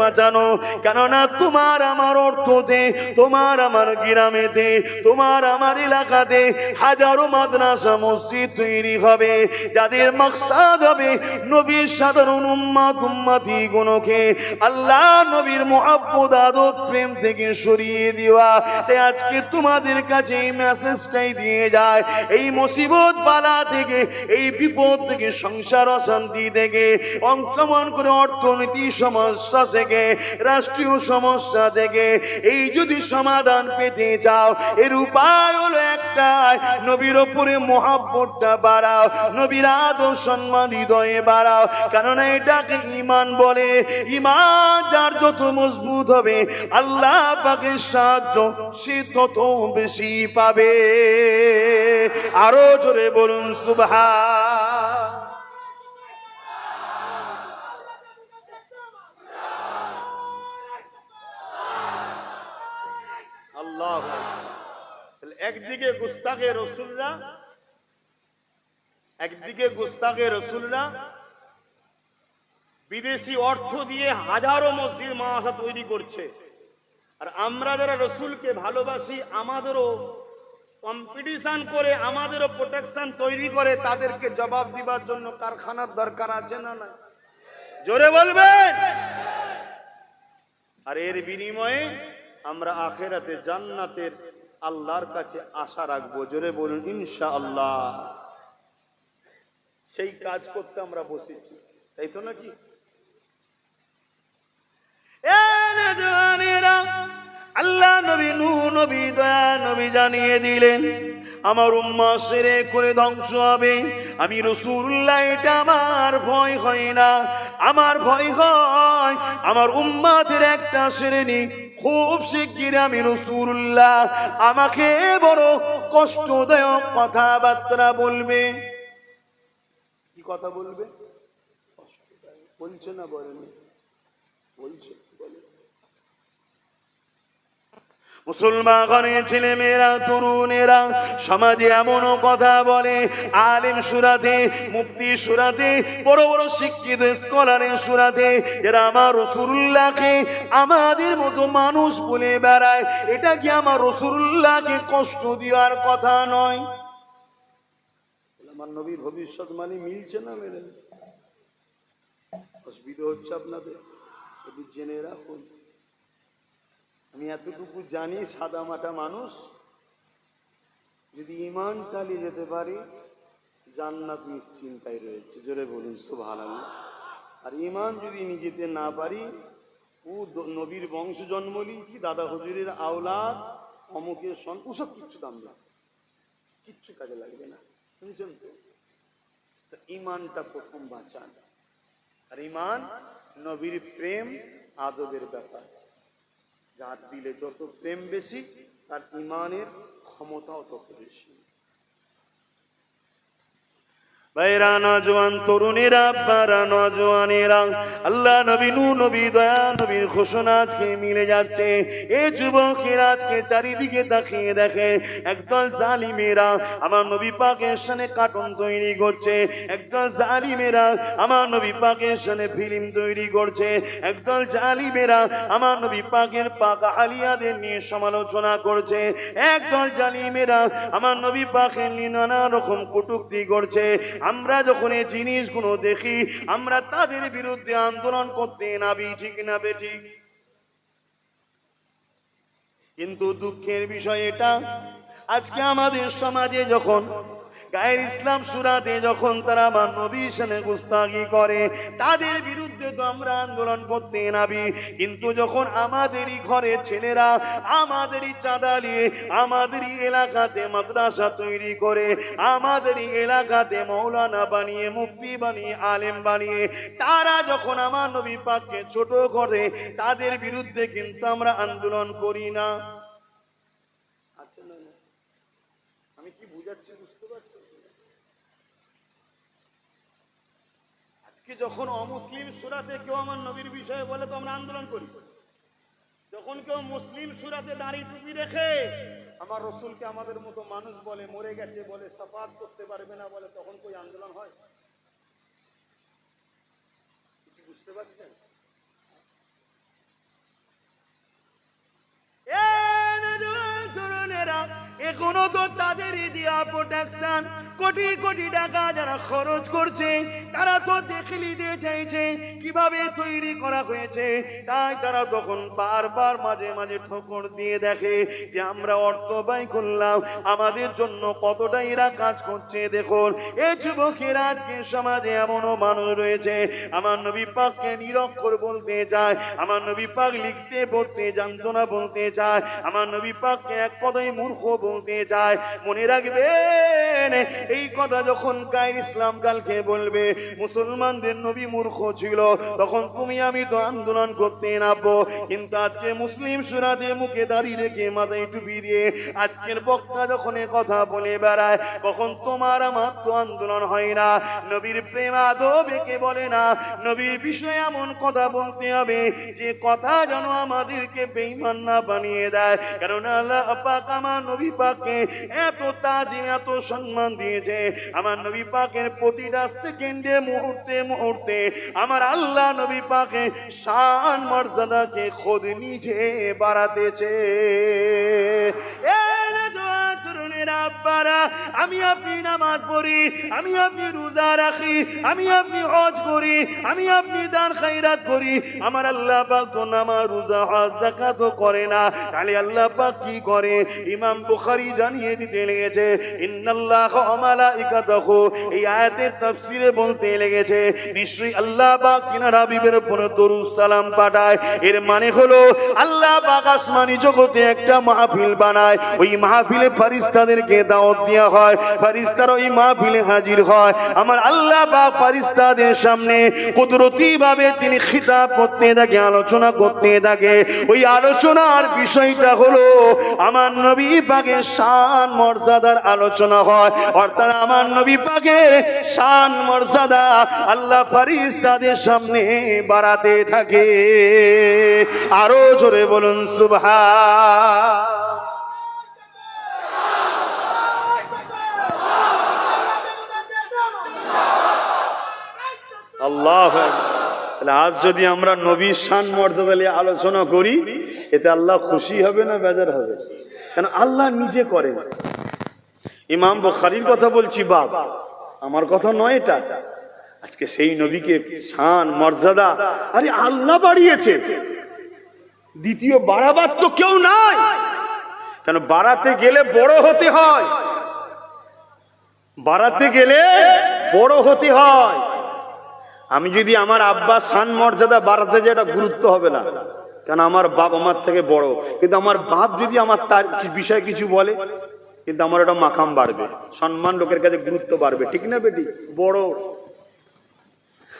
বাঁচানো, কেননা তোমার আমার অর্থতে, তোমার আমার গ্রামেতে, তোমার আমার এলাকাতে হাজারো মাদ্রাসা মসজিদ তৈরি হবে, যাদের মাকসাদ হবে নবীর সাধারণ উম্মতি গুণকে আল্লাহ নবীর মুহাব্বত আদব প্রেম থেকে সরিয়ে দেওয়া। তাই আজকে তোমাদের কাছে এই মেসেজটাই দিয়ে যায়, এই মুসিবত বালা থেকে, এই বিপদ থেকে, সংসার অশান্তি থেকে, অংশমান করে অর্থনীতি সমস্যা থেকে, রাষ্ট্রীয় সমস্যা থেকে এই যদি সমাধান পেতে চাও, এর উপায় হলো একটাই, নবীর উপরে মহব্বতটা বাড়াও, নবীর আদব সম্মান হৃদয়ে বাড়াও, কারণ এটাকে ঈমান বলে। ঈমান যার যত মজবুত হবে আল্লাহ পাকের সাহায্য সে তত বেশি পাবে। আরো জোরে বলুন সুবহান। একদিকে গুস্তাখে রসুলরা, একদিকে গুস্তাখে রসুলরা বিদেশি অর্থ দিয়ে হাজারো মসজিদ মাদ্রাসা তৈরি করছে, আর আমরা যারা রসুলকে ভালোবাসি আমাদেরও কম্পিটিশন করে, আমাদেরও প্রোটেকশন তৈরি করে, তাদেরকে জবাব দিবার জন্য কারখানার দরকার আছে না না? জোরে বলবেন। আর এর বিনিময়ে আমরা আখিরাতে জান্নাতের আল্লাহর কাছে আশা রাখবো। জোরে বলুন ইনশাআল্লাহ। সেই কাজ করতে আমরা বসেছি, তাই তো নাকি? আল্লাহ নবী নূহ নবী দয়া নবী জানিয়ে দিলেন, আমার উম্মাহ শিরক করে ধ্বংস হবে, আমি রাসূলুল্লাহ, এটা আমার ভয় হয় না। আমার ভয় হয় আমার উম্মাদের একটা শ্রেণী খুব শিগগির আমি রাসূলুল্লাহ আমাকে বড় কষ্টদায়ক কথাবার্তা বলবে। কি কথা বলবে? বলছে না, বলেন, বলছে। মুসলমানের ছেলে মেয়েরা, তরুণেরা সমাজে এমনও কথা বলে, আলেম সুরাতে, মুফতি সুরাতে, বড় বড় শিক্ষিত স্কলারের সুরাতে, যারা আমার রাসূলুল্লাহকে আমাদের মতো মানুষ বলে বেড়ায়, এটা কি আমার রাসূলুল্লাহকে কষ্ট দেওয়ার কথা নয়? আমার নবীর ভবিষ্যৎ মানে মিলছে না? মেলে অসুবিধা হচ্ছে আপনাদের, যদি জেনে রাখুন। আমি এতটুকু জানি, সাদা মাটা মানুষ, যদি ঈমান চালিয়ে যেতে পারি জান্নাত নিশ্চিন্তায় রয়েছে। জোরে বলুন সুবহানাল্লাহ। আর ঈমান যদি নিজেতে না পারি, ও নবীর বংশ জন্ম নিয়েছি, দাদা হুজুরের আওলাদ, অমুকের সন, ওসব কিচ্ছু দাম না, কিচ্ছু কাজে লাগবে না। শুনছেন তো? ঈমানটা প্রথম বাঁচান। আর ঈমান নবীর প্রেম আদবের ব্যাপার। যার দিলে যত প্রেম বেশি, তার ঈমানের ক্ষমতাও তত বেশি। ভাইরা, নওজোয়ান তরুণেরা, আপনারা নওজোয়ানেরা, আল্লাহ নবী নূহ নবী দয়া নবীর ঘোষণা আজকে মিলে যাচ্ছে। এই যুবকেরা আজকে চারিদিকে তাকিয়ে দেখে, একদল জালিমেরা আমার নবী পাকের শানে কার্টুন তৈরি করছে, একদল জালিমেরা আমার নবী পাকের শানে ফিল্ম তৈরি করছে, একদল জালিমেরা আমার নবী পাকের পাক আলিয়াদের নিয়ে সমালোচনা করছে, একদল জালিমেরা আমার নবী পাকের নিয়ে নানা রকম কটূক্তি করছে। আমরা যখন এই জিনিসগুলো দেখি, আমরা তাদের বিরুদ্ধে আন্দোলন করতে নাবি, ঠিক না বেঠিক? কিন্তু দুঃখের বিষয় এটা, আজকে আমাদের সমাজে যখন গায়ের ইসলাম সুরাতে যখন তারা আমার নবীর শানে গুস্তাখি করে, তাদের বিরুদ্ধে তো আমরা আন্দোলন করতে নাবি, কিন্তু যখন আমাদেরই ঘরের ছেলেরা আমাদেরই চাঁদা নিয়ে আমাদেরই এলাকাতে মাদ্রাসা তৈরি করে, আমাদেরই এলাকাতে মৌলানা বানিয়ে, মুফতি বানিয়ে, আলেম বানিয়ে, তারা যখন আমার নবী পাককে ছোট করে, তাদের বিরুদ্ধে কিন্তু আমরা আন্দোলন করি না। আছে না? আমি কি বুঝাচ্ছি বুঝতে পারছি? আজকে যখন অমুসলিম সূরাতে কেউ আমার নবীর বিষয়ে বলে, তো আমরা আন্দোলন করি। যখন কেউ মুসলিম সূরাতে দাড়ি টুপি রেখে আমার রাসূলকে আমাদের মতো মানুষ বলে, মরে গেছে বলে, শাফাত করতে পারবে না বলে, তখন কই আন্দোলন হয়? বুঝতে পারছেন? এখনো তো তাদের দেওয়া প্রোটেকশন কোটি কোটি টাকা যারা খরচ করছে তারা তো দেখে নিতে চাইছে কিভাবে তৈরি করা হয়েছে, তাই তারা তখন বারবার মাঝে মাঝে ঠোকর দিয়ে দেখে যে আমরা অর্থ ব্যয় করলাম, আমাদের জন্য কতটা এরা কাজ করছে। দেখুন এই যুবকেরা আজকে সমাজে এমনও মানুষ রয়েছে আমার নবী পাককে নিরক্ষর বলতে চায়, আমার নবী পাক লিখতে পড়তে জানতো না বলতে চায়, আমার নবী পাককে এক কথায় মূর্খ বলতে চায়। মনে রাখবেন এই কথা যখন গায়ের ইসলাম কালকে বলবে মুসলমানদের নবী মূর্খ ছিল, তখন তুমি আমি তো আন্দোলন করতে নামবো। কিন্তু আজকে মুসলিম সুরাতে মুখে দাঁড়িয়ে রেখে মাথায় টুপি দিয়ে আজকের বক্তা যখন কথা বলে বেড়ায়, কখন তোমার আমার তো আন্দোলন হয় না। নবীর প্রেম আদব একে বলে না, নবীর বিষয়ে এমন কথা বলতে হবে যে কথা যেন আমাদেরকে বেঈমান না বানিয়ে দেয়। কারণ আল্লাহ পাক আমার নবী পাককে এত তাজিম এত সম্মান দিয়েছে, আমার নবী পাকের প্রতিটা সেকেন্ডে মুহূর্তে মুহূর্তে আমার আল্লাহ নবী পাকে শান মর্যাদাকে খোদ নিজে বাড়াতেছে। আমি আপনি নামাজ পড়ি, আমি আপনি রোজা রাখি, আমি আপনি হজ করি, আমি আপনি দান খায়রাত করি, আমার আল্লাহ পাক তো নামাজ রোজা হজ যাকাত করে না, তাহলে আল্লাহ পাক কি করে? ইমাম বুখারী জানিয়ে দিতে লেগেছে ইন্নাল্লাহা ওয়া মালাইকাতাহু, এই আয়াতের তাফসীরে বলতে লেগেছে নিশ্চয়ই আল্লাহ পাক তিনার হাবিবের উপর দরুদ সালাম পাঠায়। এর মানে হলো আল্লাহ পাক আসমানি জগতে একটা মাহফিল বানায়, ওই মাহফিলে ফেরেশতাদেরকে দাওয়াত দেওয়া হয়, ফেরেশতারা ওই মাহফিলে হাজির হয়, আমার আল্লাহ পাক ফেরেশতাদের সামনে কুদরতি ভাবে তিনি খিতাব করতে থাকে, আলোচনা করতে থাকে। ওই আলোচনার বিষয়টা হলো আমার নবী পাকের শান মর্যাদার আলোচনা হয়, অর্থাৎ আমার নবী পাকের শান মর্যাদা আল্লাহ ফেরেশতাদের সামনে বাড়াতে থাকে। আরো জোরে বলুন সুবহান। আল্লাহ, আজ যদি আমরা নবীর শান মর্যাদা নিয়ে আলোচনা করি এতে আল্লাহ খুশি হবে না বেজার হবে? কারণ আল্লাহ নিজে করেন। ইমাম বুখারীর কথা বলছি বাপ, আমার কথা নয় এটা। আজকে সেই নবীকে শান মর্যাদা আরে আল্লাহ বাড়িয়েছে, দ্বিতীয় বাড়াবার তো কেউ নাই। কেন বাড়াতে গেলে বড় হতে হয়, বাড়াতে গেলে বড় হতে হয়। আমি যদি আমার আব্বা শান মর্যাদা বাড়াতে যাই এটা গুরুত্ব হবে না, কারণ আমার বাপ আমার থেকে বড়। কিন্তু আমার বাপ যদি আমার তার বিষয়ে কিছু বলে কিন্তু আমার ওটা মাকাম বাড়বে, সম্মান লোকের কাছে গুরুত্ব বাড়বে, ঠিক না বেটি? বড়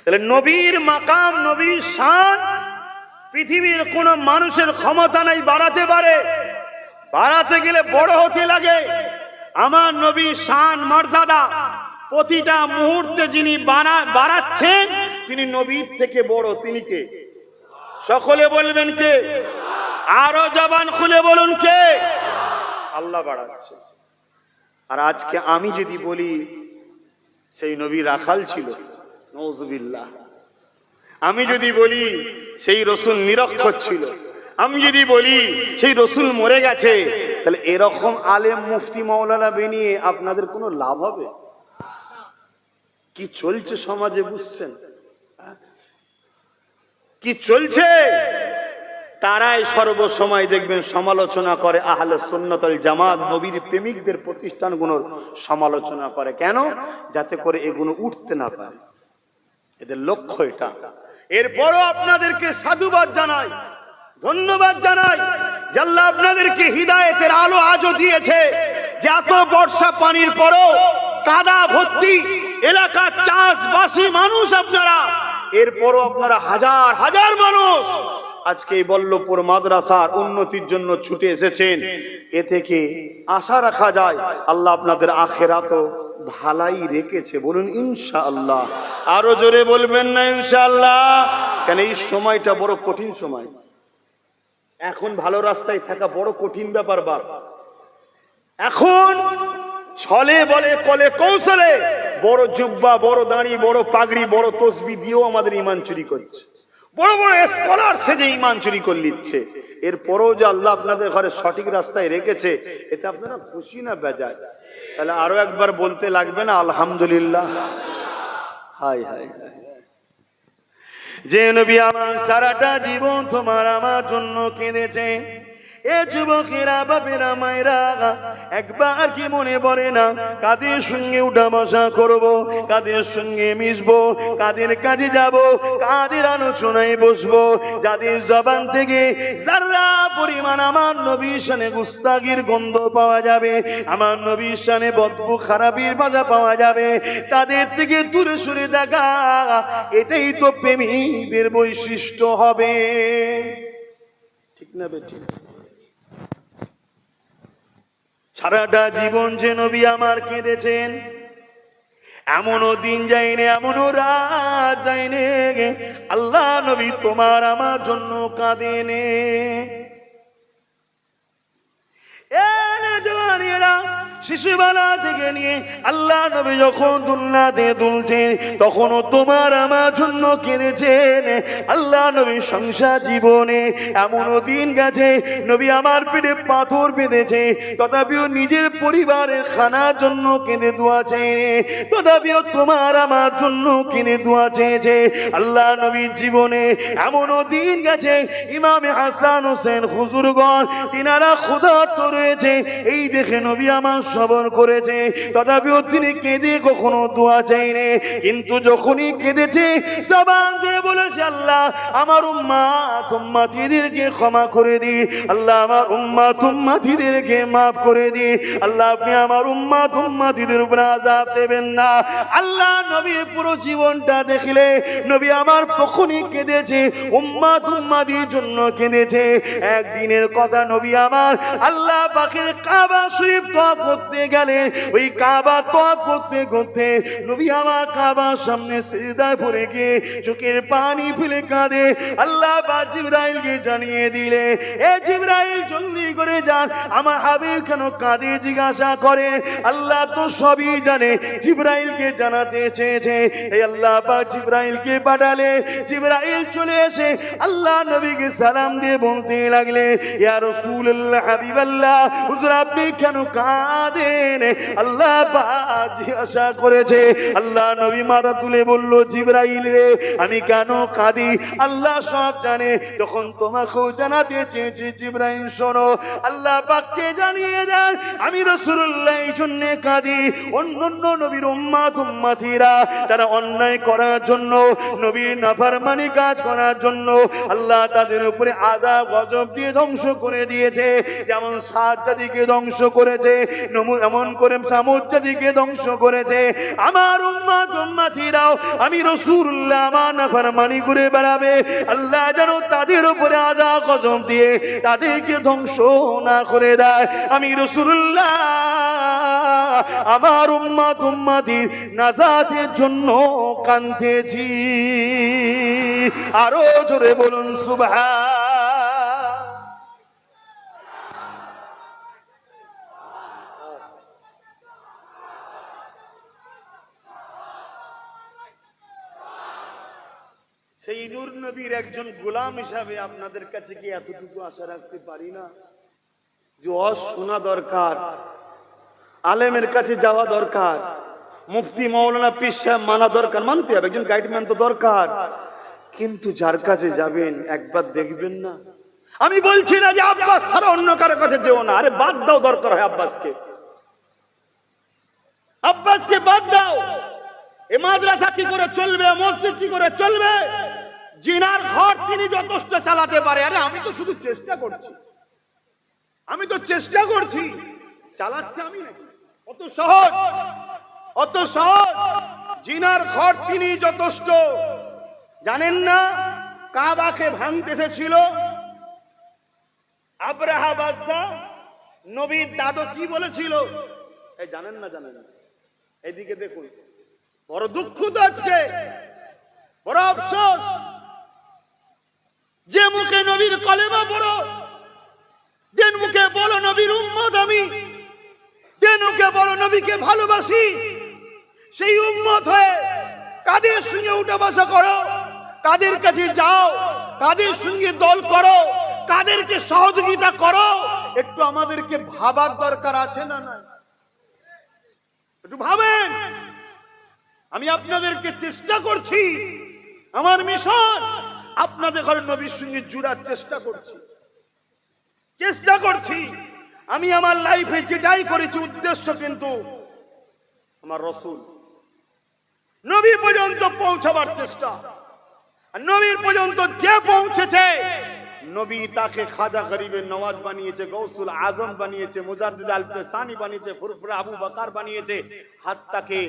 তাহলে নবীর মাকাম নবীর শান পৃথিবীর কোন মানুষের ক্ষমতা নাই বাড়াতে পারে। বাড়াতে গেলে বড় হতে লাগে। আমার নবীর শান মর্যাদা প্রতিটা মুহূর্তে যিনি বাড়াচ্ছেন তিনি নবীর থেকে বড়। তিনি কে? সকলে বলবেন কে? আরো জবান খুলে বলুন কে? আল্লাহ বাড়াচ্ছে। আর আজকে আমি যদি বলি সেই নবী রাখাল ছিল, নাউযুবিল্লাহ, আমি যদি বলি সেই রসুল নিরক্ষর ছিল, আমি যদি বলি সেই রসুল মরে গেছে, তাহলে এরকম আলেম মুফতি মাওলানা বানিয়ে আপনাদের কোনো লাভ হবে? কি চলছে সমাজে বুঝছেন? কি চলছে? তারাই সর্বসময় দেখবেন সমালোচনা করে আহলে সুন্নাত ওয়াল জামাত, নবীর প্রেমিকদের প্রতিষ্ঠানগুলোর সমালোচনা করে। কেন? যাতে করে এগুলো উঠতে না পারে, এদের লক্ষ্য এটা। এরপরও আপনাদেরকে সাধুবাদ জানাই, ধন্যবাদ জানাই যে আল্লাহ আপনাদেরকে হিদায়েতের আলো আজও দিয়েছে, যে এত বর্ষা পানির পরও কাদা ভর্তি এলাকা চাষবাসী মানুষ আপনারা, এরপরও আপনারা হাজার হাজার মানুষ আজকে এই বল্লভপুর মাদ্রাসার উন্নতির জন্য ছুটে এসেছেন। এ থেকে আশা রাখা যায় আল্লাহ আপনাদের আখিরাতও ভালাই রেখেছে। বলুন ইনশাআল্লাহ। আরো জোরে বলবেন না ইনশাআল্লাহ? কেন এই সময়টা বড় কঠিন সময়। এখন ভালো রাস্তায় থাকা বড় কঠিন ব্যাপার বাপ। এখন ছলে বলে কলে কৌশলে বড় জুব্বা, বড় দাড়ি, বড় পাগড়ি, বড় তসবি দিয়েও আমাদের ঈমান চুরি করছে। বড় বড় স্কলার সেজে ঈমান চুরি করে নিচ্ছে, এরপরও যে আল্লাহ আপনাদের ঘরে সঠিক রাস্তায় রেখেছে, এতে আপনারা খুশি না বেজার? তাহলে আরো একবার বলতে লাগবে না আলহামদুলিল্লাহ? High high high. যে নবী আমার সারাটা জীবন তোমার আমার জন্য কেঁদেছে, এ যুবকেরা বাপেরা মায়েরা একবার কি মনে পড়ে না কাদের সঙ্গে উঠা বসা করব, কাদের সঙ্গে মিশবো, কাদের কাজে যাব, কাদের আলোচনায় বসবো, যাদের জবান থেকে যারা পরিমাণ আমার নবীর শানে গুস্তাগির গন্ধ পাওয়া যাবে, আমার নবীর শানে বদবু খারাপির ভাষা পাওয়া যাবে, তাদের থেকে দূরে সরে থাকা, এটাই তো প্রেমীদের বৈশিষ্ট্য হবে। ঠিক না বেঠিক? সারাটা জীবন যে নবী আমার কেঁদেছেন, এমনও দিন যায়নি, এমনও রাত যায়নি আল্লাহ নবী তোমার আমার জন্য কাঁদেনে। শিশুবেলা থেকে নিয়ে আল্লাহ নবী যখন দুনিয়াতে দুলছেন, তখনও তোমার আমার জন্য কেঁদেছেন। আল্লাহ নবী সংসার জীবনে এমনও দিন গেছে নবী আমার পেটে পাথর বেঁধেছে, তথাপিও নিজের পরিবারের খানার জন্য কেঁদে দোয়া চেয়ে, তথাপিও তোমার আমার জন্য কেঁদে দোয়া চেয়েছে। আল্লাহ নবীর জীবনে এমনও দিন গেছে ইমামে হাসান হোসেন হুজুরগণ তিনারা ক্ষুধার্ত রয়েছে, এই দেখে নবী আমার শ্রবণ করেছে, তথাপিও তিনি কেঁদে কখনো দোয়া চাইনি। কিন্তু যখনই কেঁদেছে জবান দিয়ে বলেছে আল্লাহ আমার উম্মাত উম্মাতিদেরকে ক্ষমা করে দি, আল্লাহ আমার উম্মাত উম্মাতিদেরকে মাফ করে দি, আল্লাহ আপনি আমার উম্মাত উম্মাতিদের উপর আযাব দেবেন না। আল্লাহ নবীর পুরো জীবনটা দেখলে নবী আমার তখনই কেঁদেছে, উম্মাত উম্মাতির জন্য কেঁদেছে। একদিনের কথা নবী আমার আল্লাহ পাকের কাবা শরীফ তওয়াফ করতে গেলেন, ওই কাবা তওয়াফ করতে করতে নবী আমার কাবার সামনে সিজদায় পড়ে গিয়ে চোখের পানি ফেলে কাঁদে। আল্লাহ পাক জিবরাইলকে জানিয়ে দিলে, এ জিবরাইল জলদি করে যান, আমার হাবিব কেন কাঁদে জিজ্ঞাসা করে। আল্লাহ তো সবই জানে, জিবরাইলকে জানাতে চেয়েছে, এই আল্লাহ পাক জিবরাইলকে পাঠালে। জিবরাইল চলে এসে আল্লাহ নবীকে সালাম দিয়ে বলতে লাগলে, ইয়া রাসূলুল্লাহ হাবিবাল্লাহ হুজুর আপনি কেন কাঁদেন? আল্লাহ পাক জিজ্ঞাসা করেছে। আল্লাহ নবী মাথা তুলে বলল, জিবরাইল রে আমি কেন কাঁদি আল্লাহ সব জানে, তখন তোমাকেও জানাতে চেয়েছি। জিবরাইল শোনো, আল্লাহ পাককে জানিয়ে দেন আমি রাসূলুল্লাহ এই জন্য কাঁদি, অন্যান্য নবীর উম্মাত উম্মাতিরা তারা অন্যায় করার জন্য, নবীর নাফরমানি কাজ করার জন্য আল্লাহ তাদের উপরে আযাব গজব দিয়ে ধ্বংস করে দিয়েছে। যেমন সাত জাতিকে ধ্বংস করেছে, এমন করে সামুদ জাতিকে ধ্বংস করেছে। আমার উম্মাত উম্মাতিরাও আমি রাসূলুল্লাহ আমার নাফরমানি করে বেড়াবে, আল্লাহ যেন তাদের উপরে আযাব গজব দিয়ে তাদেরকে ধ্বংস না করে দেয়। আমি রাসূলুল্লাহ আমার উম্মাত উম্মাতির নাজাতের জন্য কাঁদতেছি। আরো জোরে বলুন সুবহান। সেই নূর নবীর একজন গোলাম হিসাবে আপনাদের কাছে কি এতটুকু আশা রাখতে পারি না যে শোনা দরকার, আলেমের কাছে যাওয়া দরকার, মুফতি মাওলানা পীর সাহেব মানা দরকার, মানতে হবে, একজন গাইডম্যান তো দরকার। কিন্তু যার কাছে যাবেন একবার দেখবেন না। আমি বলছি না যে আব্বাস ছাড়া অন্য কারো কাছে যেও না, আরে বাদ দাও, দরকার হয় আব্বাসকে, আব্বাসকে বাদ দাও। এ মাদ্রাসা কি করে চলবে, মসজিদ কি করে চলবে? জিনার ঘর তিনি যথেষ্ট চালাতে পারে। আরে আমি তো শুধু চেষ্টা করছি, আমি তো চেষ্টা করছি, চালাচ্ছে আমি নাকি? অত সহজ, অত সহজ। জিনার ঘর তিনি যথেষ্ট। জানেন না কাবাকে ভাঙতে এসেছিল আব্রাহা বাদশা, নবীর দাদু কি বলেছিল? এই জানেন না? জানেন না? এদিকে দেখুন, বড় দুঃখ তো আজকে, বড় আফসোস, যে মুখে নবীর কলেমা পড়ো, যে মুখে বলো নবীর উম্মত আমি, যে মুখে বলো নবীকে ভালোবাসি, সেই উম্মত হয়ে কাদের সঙ্গে উঠা বসা করো, কাদের কাছে যাও, কাদের সঙ্গে দল করো, কাদেরকে সহযোগিতা করো, একটু আমাদেরকে ভাবার দরকার আছে না? না, একটু ভাবেন। আমি আপনাদেরকে চেষ্টা করছি, আমার মিশন আপনাদের ঘরে নবীর সঙ্গে জুড়ার চেষ্টা করছি। আমি আমার লাইফে যেটাই করেছি উদ্দেশ্য কিন্তু আমার রাসূল নবী পর্যন্ত পৌঁছাবার চেষ্টা। আর নবীর পর্যন্ত যে পৌঁছেছে, নবী তাকে খাজা গরিবের নওয়াজ বানিয়েছে, গৌসুল আজম বানিয়েছে, মুজাদ্দিদ আল ফেসানি বানিয়েছে, ফুরফুরা আবু বকর বানিয়েছে, হাত্তাকে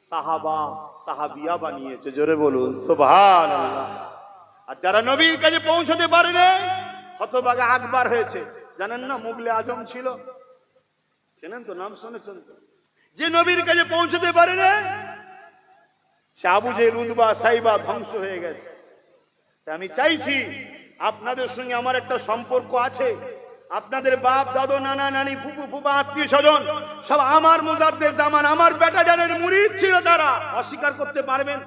সাহাবা সাহাবিয়া বানিয়েছে। জোরে বলুন সুবহানাল্লাহ। আর যারা নবীর কাছে পৌঁছতে পারেনি, হতভাগা আকবর হয়েছে। জানেন না মুগলে আজম ছিল, চেনেন তো, নাম শুনেছেন তো? যে নবীর কাছে পৌঁছতে পারেনি, সে আবু জেহেল, উতবা, সাইবা ধ্বংস হয়ে গেছে। আমি চাইছি আপনাদের সঙ্গে আমার একটা সম্পর্ক আছে। আপনাদের বাপ, দাদু, নানা, নানি, ফুফু, ফুফা, আত্মীয় স্বজন সব আমার মুজাদ্দেদ জামান, আমার বেটা জানের মুরিদ ছিল। তারা অস্বীকার করতে পারবেন?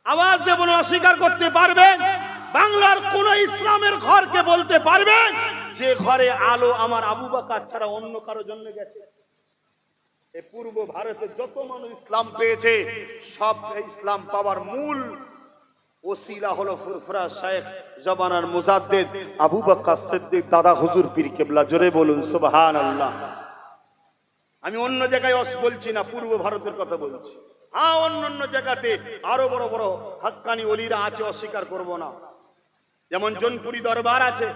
আওয়াজ দেব না, অস্বীকার করতে পারবেন? বাংলার কোন ইসলামের ঘরকে বলতে পারবেন যে ঘরে আলো আমার আবু বকর ছাড়া অন্য কারো জন্য গেছে? এই পূর্ব ভারতে যত মানুষ ইসলাম পেয়েছে, সব ইসলাম পাওয়ার মূল ওসিলা হলো ফুরফুরা শেখ জবানার মুজাদ্দেদ আবু বকর সিদ্দিক দাদা হুজুর পীর কেবলা। জোরে বলুন সুবহানাল্লাহ। আমি অন্য জায়গায় বলছি না, পূর্ব ভারতের কথা বলছি। হ্যাঁ, অন্য জায়গাতে আরো বড় বড় হাক্কানি ওলিরা আছে, অস্বীকার করব না। যেমন জোনপুরি দরবার আছে,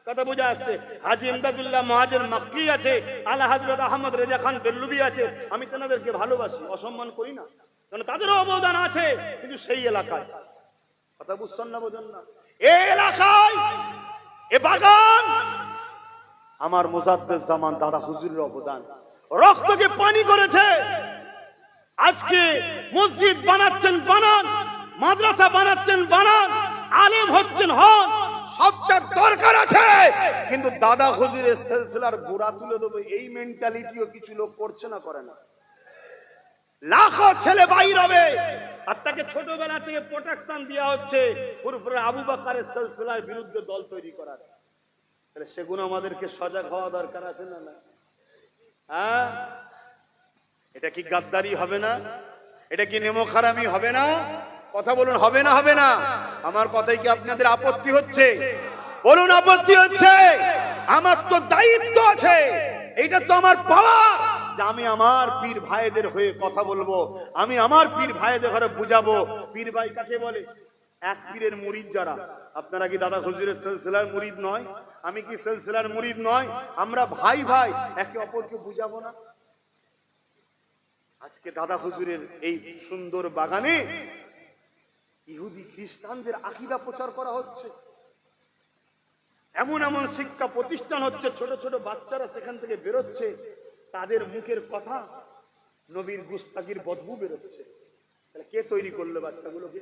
কথা বোঝা আসছে। হাজী ইমদাদুল্লাহ মুহাজির মক্কি আছে, আলা হযরত আহমদ রেজা খান বেল্লুবি আছে। আমি তাদেরকে ভালোবাসি, অসম্মান করি না, কারণ তাদেরও অবদান আছে। কিন্তু সেই এলাকায়, কথা বুঝছেন না, বোঝেন না, এই এলাকায়, এ বাগান আমার মুজাদ্দেদ জামান দাদা হুজুরের অবদান। রক্তকে পানি করেছে। আজকে মসজিদ বানাচ্ছেন, বানান, মাদ্রাসা বানাচ্ছেন, বানান, আলেম হচ্ছেন, হন, সবটা দরকার আছে। কিন্তু দাদা হুজুরের সিলসিলার গোড়া তুলে দেবো, এই মেন্টালিটিও কিছু লোক করছে না, করে না। লাখো ছেলে বাইর হবে, আর তাকে ছোটবেলা থেকে প্রোটেকশন দেওয়া হচ্ছে পুরোপুরি আবু বকরের সিলসিলার বিরুদ্ধে দল তৈরি করার। তাহলে সেগুলো আমাদেরকে সজাগ হওয়া দরকার আছে না? না, হ্যাঁ? এটা কি গাদ্দারি হবে না? এটা কি নেমোখারামি হবে না? কথা বলুন, হবে না? হবে না? আমার কথাই কি আপনাদের আপত্তি হচ্ছে? বলুন, আপত্তি হচ্ছে? আমার তো দায়িত্ব আছে, এইটা তো আমার পাওয়া যে আমি আমার পীর ভাইদের হয়ে কথা বলবো, আমি আমার পীর ভাইদের ঘরে বুঝাবো। পীর ভাই কাকে বলে? এক পীরের মুরিদ যারা। আপনারা কি দাদা হুজুরের সিলসিলার মুরিদ নয়? আমি কি সিলসিলার মুরিদ নয়? আমরা ভাই ভাই, একে অপরকে বুঝাবো না? আজকে দাদা হুজুরের এই সুন্দর বাগানে ইহুদি খ্রিস্টানদের আকীদা প্রচার করা হচ্ছে। এমন এমন শিক্ষা প্রতিষ্ঠান হচ্ছে, ছোট ছোট বাচ্চারা সেখান থেকে বেরোচ্ছে, তাদের মুখের কথা নবীর গুস্তাকির বদবু বেরোচ্ছে। তাহলে কে তৈরি করলো বাচ্চাগুলোকে?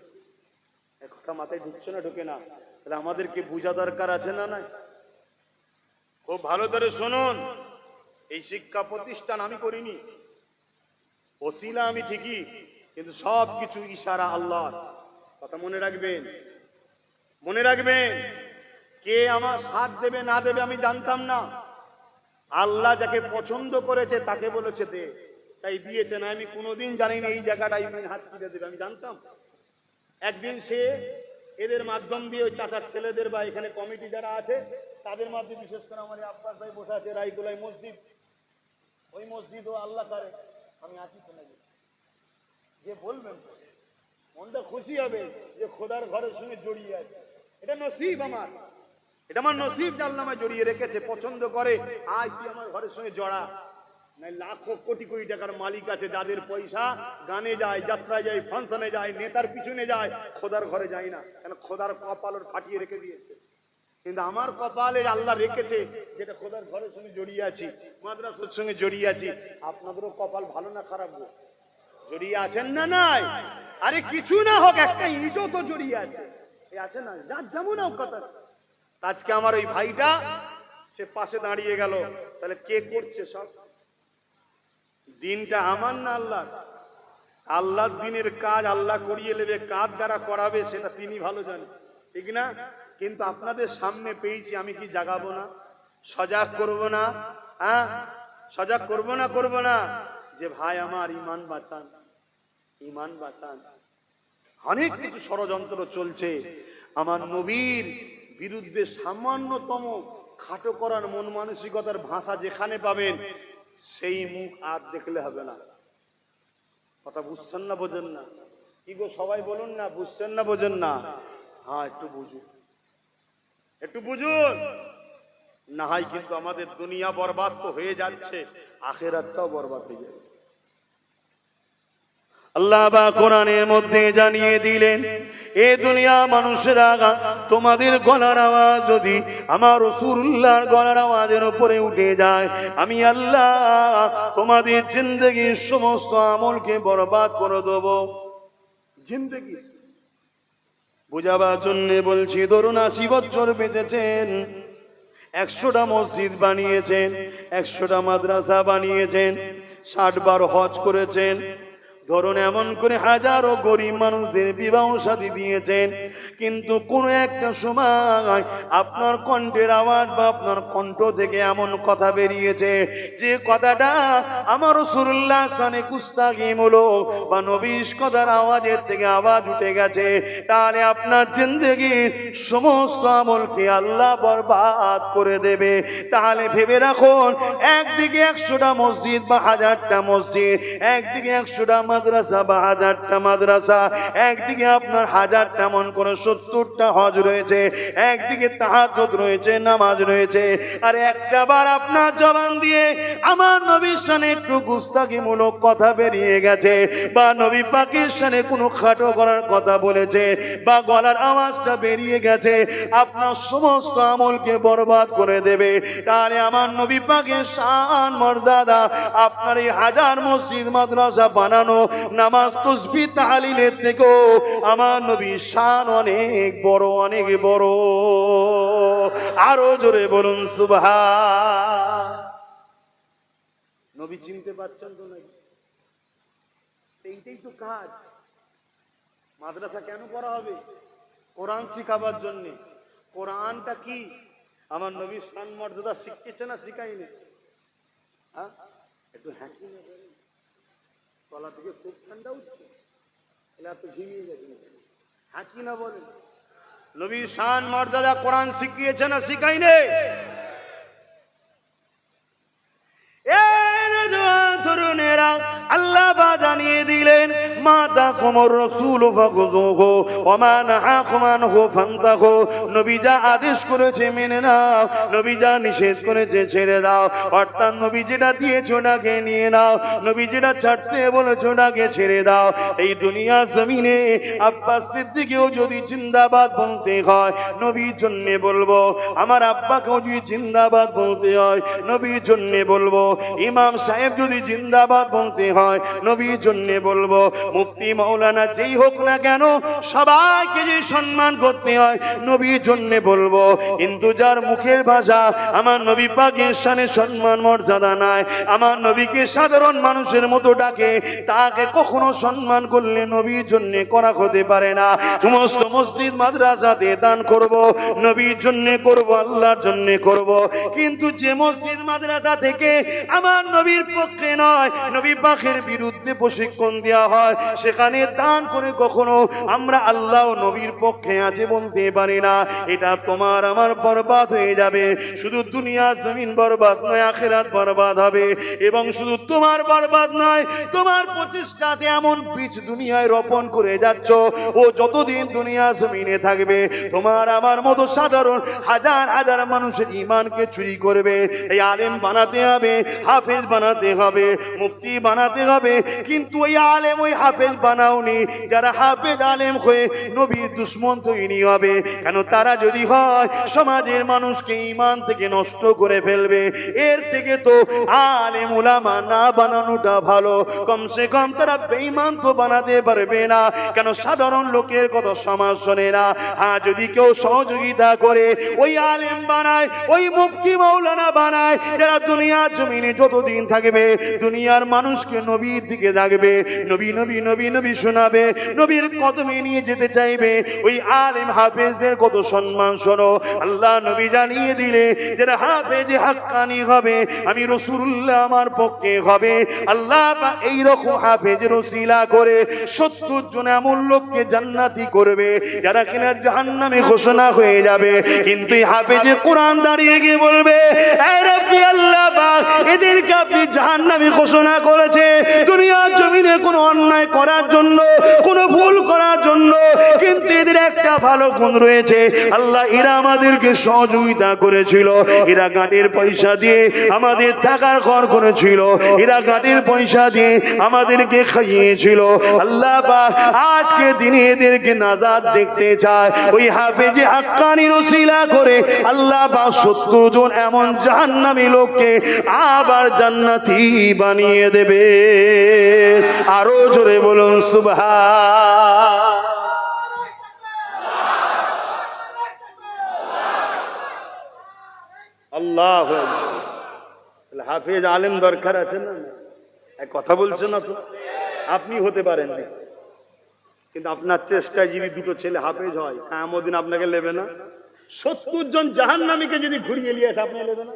এক কথা মাথায় ঢুকছে না, ঢুকে না? তাহলে আমাদেরকে বোঝা দরকার আছে না? নাই? খুব ভালো করে শুনুন, এই শিক্ষা প্রতিষ্ঠান আমি করিনি, ওসিলা আমি ঠিকই, কিন্তু সব কিছু ইশারা আল্লাহর। কথা মনে রাখবেন, মনে রাখবেন। কে আমার সাথ দেবে না দেবে আমি জানতাম না। আল্লাহ যাকে পছন্দ করেছে তাকে বলেছে দে, তাই দিয়েছে। না, আমি কোনোদিন জানিনি এই জায়গাটাই হাত ফিরে দেবে, আমি জানতাম। একদিন সে এদের মাধ্যম দিয়ে ওই চাচার ছেলেদের বা এখানে কমিটি যারা আছে তাদের মাধ্যমে, বিশেষ করে আমার আব্বাস ভাই বসে আছে রাইকুলাই মসজিদ, ওই মসজিদ ও আল্লাহ করে আমি আছি, শোনা যে বলবেন মনটা খুশি হবে যে খোদার ঘরের সঙ্গে জড়িয়ে আছে। এটা নসিব আমার, এটা আমার নসিব যে আল্লাহ আমায় জড়িয়ে রেখেছে, পছন্দ করে। আজ তুই আমার ঘরের সঙ্গে জড়া। নাই লাখো কোটি কোটি টাকার মালিক আছে যাদের পয়সা গানে যায়, যাত্রায় যায়, ফাংশনে যায়, নেতার পিছনে যায়, খোদার ঘরে যায় না। কেন? খোদার কপাল ওর ফাটিয়ে রেখে দিয়েছে। কিন্তু আমার কপালে আল্লাহ রেখেছে যেটা খোদার ঘরের সঙ্গে জড়িয়ে আছি, মাদ্রাসার সঙ্গে জড়িয়ে আছি। আপনাদেরও কপাল ভালো না খারাপ গো? জড়িয়ে আছেন না? নাই? আরে কিছু না হোক, একটা ইটও তো জড়িয়ে আছে, আছে না? যার যেমন হোক কথা। আজকে আমার ওই ভাইটা সে পাশে দাঁড়িয়ে গেল, তাহলে কে করছে সব? দিনটা আমার না আল্লাহ? আল্লাহর দিনের কাজ আল্লাহ করিয়ে নেবে, কার দ্বারা করাবে সেটা তিনি ভালো জানেন, ঠিক না? কিন্তু আপনাদের সামনে পেয়েছি, আমি কি জাগাবো না, সজাগ করব না? হ্যাঁ, সজাগ করব না যে ভাই আমার ঈমান বাঁচান, ঈমান বাঁচান। অনেক কিছু ষড়যন্ত্র চলছে আমার নবীর বিরুদ্ধে। সামান্যতম খাটো করার মন মানসিকতার ভাষা যেখানে পাবেন, সেই মুখ আর দেখলে হবে না। কথা বুঝছেন না, বোঝেন না? কি গো সবাই বলুন না, বুঝছেন না বোঝেন না? হ্যাঁ, একটু বুঝুন, একটু বুঝুন। না হয় কিন্তু আমাদের দুনিয়া বরবাদ তো হয়ে যাচ্ছে, আখিরাতটাও বরবাদ হয়ে যাবে। আল্লাহ বা কোরআনের মধ্যে জানিয়ে দিলেন, এ দুনিয়া মানুষেরা, তোমাদের গলার আওয়াজ যদি আমার রাসূলুল্লাহর গলার আওয়াজের উপরে উঠে যায়, আমি আল্লাহ তোমাদের জিন্দেগির সমস্ত আমলকে বরবাদ করে দেব। জিন্দেগি বুঝাবার জন্য বলছি, ধরুন 80 বছর বেঁচেছেন, 100টা মসজিদ বানিয়েছেন, 100টা মাদ্রাসা বানিয়েছেন, 60 বার হজ করেছেন, ধরুন এমন করে হাজারো গরিব মানুষদের বিবাহ শাদী দিয়েছেন, কিন্তু কোন একটা সময় আপনার কণ্ঠের আওয়াজ বা আপনার কণ্ঠ থেকে এমন কথা বেরিয়েছে যে কথাটা আমার রাসূলুল্লাহ শানে গুস্তাখিমূলক বা নবীর কথার আওয়াজের থেকে আওয়াজ উঠে গেছে, তাহলে আপনার জিন্দেগির সমস্ত আমলকে আল্লাহ বরবাদ করে দেবে। তাহলে ভেবে রাখুন, একদিকে 100টা মসজিদ বা 1000টা মসজিদ, একদিকে 100টা মাদ্রাসা বা 1000টা মাদ্রাসা, একদিকে আপনার 1000টা মন করে 70টা হজ রয়েছে, একদিকে তাহাজ্জুদ রয়েছে, নামাজ রয়েছে, আর একটা বার আপনার জবান দিয়ে আমার নবীর শানে একটু গুস্তাখিমূলক কথা বেরিয়ে গেছে, বা নবী পাকের শানে কোনো খাটো করার কথা বলেছে, বা গলার আওয়াজটা বেরিয়ে গেছে, আপনার সমস্ত আমলকে বরবাদ করে দেবে। তাহলে আমার নবী পাকের শান মর্যাদা, আপনার এই 1000 মসজিদ মাদ্রাসা বানানো, নামাজ তাসবিহ তাহলিলের থেকেও আমার নবীর শান অনেক বড়, অনেক বড়। আরো জোরে বলুন সুবহান। নবী চিনতে পারছেন তো নাকি? এইটাই তো কাজ। মাদ্রাসা কেন করা হবে? কোরআন শিখাবার জন্য। কোরআনটা কি আমার নবীর শান মর্যাদা শিখিয়েছে না শিখাইনি? হ্যাঁ, একটু হাঁকি না, তলা থেকে খুব ঠান্ডা উঠছে, এত ঝিমিয়ে গেছে, হাঁকি না বলেন। নবীর শান মর্যাদা কোরআন শিখিয়েছে না শিখাইনি? তরুণেরা, আল্লাহ বা জানিয়ে দিলেন, মাতা কুমুর রাসূল ফাখুযুহু ওয়া মা নাহাকুম আনহু ফান্তাহু। নবী যা আদেশ করেছে মেনে নাও, নবী যা নিষেধ করেছে ছেড়ে দাও। অর্থাৎ নবী যেটা দিয়েছে ওটাকে নিয়ে নাও, নবী যেটা ছাড়তে বলেছে ওটাকে ছেড়ে দাও। এই দুনিয়া জমিনে আব্বাস সিদ্দিককেও যদি জিন্দাবাদ বলতে হয়, নবীর জন্য বলবো। আমার আব্বাকেও যদি জিন্দাবাদ বলতে হয়, নবীর জন্য বলবো। ইমাম সাহেব যদি জিন্দাবাদ বলতে হয়, নবীর জন্য বলবো। মুফতি মাওলানা যেই হোক না কেন, সবাইকে যে সম্মান করতে হয়, নবীর জন্য বলবো। কিন্তু যার মুখের ভাষা আমার নবী পাকের শানে সম্মান মর্যাদা নাই, আমার নবীকে সাধারণ মানুষের মতো ডাকে, তাকে কখনো সম্মান করলে নবীর জন্য করা হতে পারে না। সমস্ত মসজিদ মাদ্রাসাতে দান করব, নবীর জন্য করব, আল্লাহর জন্য করব। কিন্তু যে মসজিদ মাদ্রাসা থেকে আমার নবীর পক্ষে নয়, নবী পাকের বিরুদ্ধে প্রশিক্ষণ দেওয়া হয়, সেখানে দান করে কখনো আমরা আল্লাহ ও নবীর পক্ষে আছে বলতে পারি না। এটা তোমার আমার বরবাদ হয়ে যাবে। শুধু দুনিয়া জমিন বরবাদ নয়, আখিরাত বরবাদ হবে। এবং শুধু তোমার বরবাদ নয়, তোমার প্রচেষ্টাতে এমন বীজ দুনিয়ায় রোপণ করে যাচ্ছ, ও যতদিন দুনিয়া জমিনে থাকবে, তোমার আমার মতো সাধারণ হাজার হাজার মানুষের ঈমানকে চুরি করবে। এই আলেম বানাতে হবে, হাফেজ বানাতে হবে, মুফতি বানাতে হবে, কিন্তু ওই আলেম ওই হাফেজ বানাওনি যারা হাফেজ আলেম হয়ে নবীর দুশমন তৈরি হবে। কেন? তারা যদি হয় সমাজের মানুষকে ঈমান থেকে নষ্ট করে ফেলবে। এর থেকে তো আলেম উলামা না বানানোটা ভালো। কমসে কম তারা বেঈমান তো বানাতে পারবে না। কেন? সাধারণ লোকের কথা সমাজ শোনে না। হ্যাঁ, যদি কেউ সহযোগিতা করে, ওই আলেম বানায়, ওই মুফতি মাওলানা বানায়, যারা দুনিয়ার জমিনে যতদিন থাকবে দুনিয়ার মানুষকে নবীর দিকে দিকে থাকবে, নবী নবী নবী নবী শোনাবে, নবীর কদমে নিয়ে যেতে চাইবে। ওই আলেম হাফেজদের কত সম্মান শোনো। আল্লাহ নবী জানিয়ে দিলে যারা হাফেজ হাক্কানি হবে, আমি রাসূলুল্লাহ আমার পক্ষে হবে। আল্লাহ এইরকম হাফেজের ওসিলা করে 70 জন এমন লোককে জান্নাতি করবে যারা কিনা জাহান্নামে ঘোষণা হয়ে যাবে। কিন্তু এই হাফেজে কোরআন দাঁড়িয়ে গিয়ে বলবে, এ রব্বি আল্লাহ পাক, এদেরকে আপনি জাহান্নামী ঘোষণা করেছে দুনিয়ার জমিনে কোনো অন্যায় করার জন্য, কোনো ভুল করার জন্য, কিন্তু এদের একটা ভালো গুণ রয়েছে। আল্লাহ এরা আমাদেরকে সহযোগিতা করেছিল, এরা গাঁটের পয়সা দিয়ে আমাদের থাকার ঘর করেছিল, এরা গাঁটের পয়সা দিয়ে আমাদেরকে খাইয়েছিল। আল্লাহ পাক আজকে দিনে এদেরকে নাজাত দেখতে চায়। ওই হাফেজে হাক্কানির ওসিলা করে আল্লাহ পাক 70 জন এমন জাহান্নামী লোককে আবার জান্নাতি বানিয়ে দেবে। আরো জোরে বলুন সুবহান। আল্লাহ হাফেজ আলেম দরকার আছে না? কথা বলছেন না তো? আপনি হতে পারেন না, কিন্তু আপনার চেষ্টায় যদি দুটো ছেলে হাফেজ হয়, কিয়ামত দিন আপনাকে নেবে না? 70 জন জাহান্নামীকে যদি ঘুরিয়ে নিয়ে আসে, আপনি নেবে না?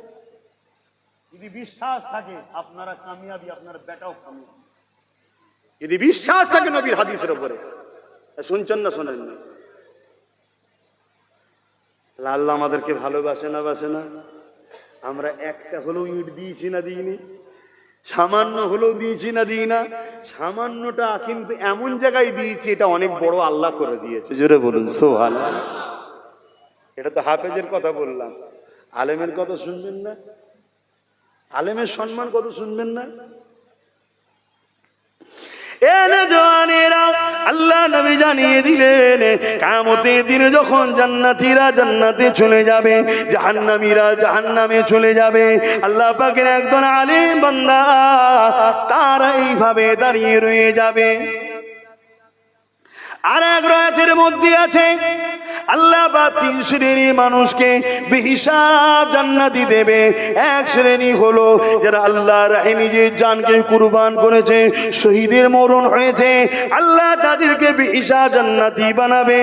যদি বিশ্বাস থাকে আপনারা কামিয়াবি, আপনার বেটাও কামিয়াবি। যদি বিশ্বাস থাকে নবীর হাদিসের উপরে, শুনছেন না শোনেন না? আল্লাহ আমাদেরকে ভালোবাসে না বাসে না? আমরা একটা হলেও ইট দিয়েছি না দিইনি? সামান্য হলেও দিয়েছি না দিই না? সামান্যটা কিন্তু এমন জায়গায় দিয়েছি, এটা অনেক বড় আল্লাহ করে দিয়েছে। জোরে বলুন সুবহানাল্লাহ। এটা তো হাফেজের কথা বললাম, আলেমের কথা শুনবেন না? আলেমের সম্মান কত শুনবেন না? আল্লাহ নবী জানিয়ে দিলেন, কিয়ামতের দিনে যখন জান্নাতীরা জান্নাতে চলে যাবে, জাহান্নামীরা জাহান্নামে চলে যাবে, আল্লাহ পাকের একজন আলেম বান্দা তারা এইভাবে দাঁড়িয়ে রয়ে যাবে। আর এক রাতের মধ্যে আছে আল্লাহ বা 3 শ্রেণীর মানুষকে বেহিসাব জান্নাতি দেবে। এক শ্রেণী হলো যারা আল্লাহর রাহে নিজের জানকে কুরবান করেছে, শহীদের মরণ হয়েছে, আল্লাহ তাদেরকে বেহিসাব জান্নাতি বানাবে।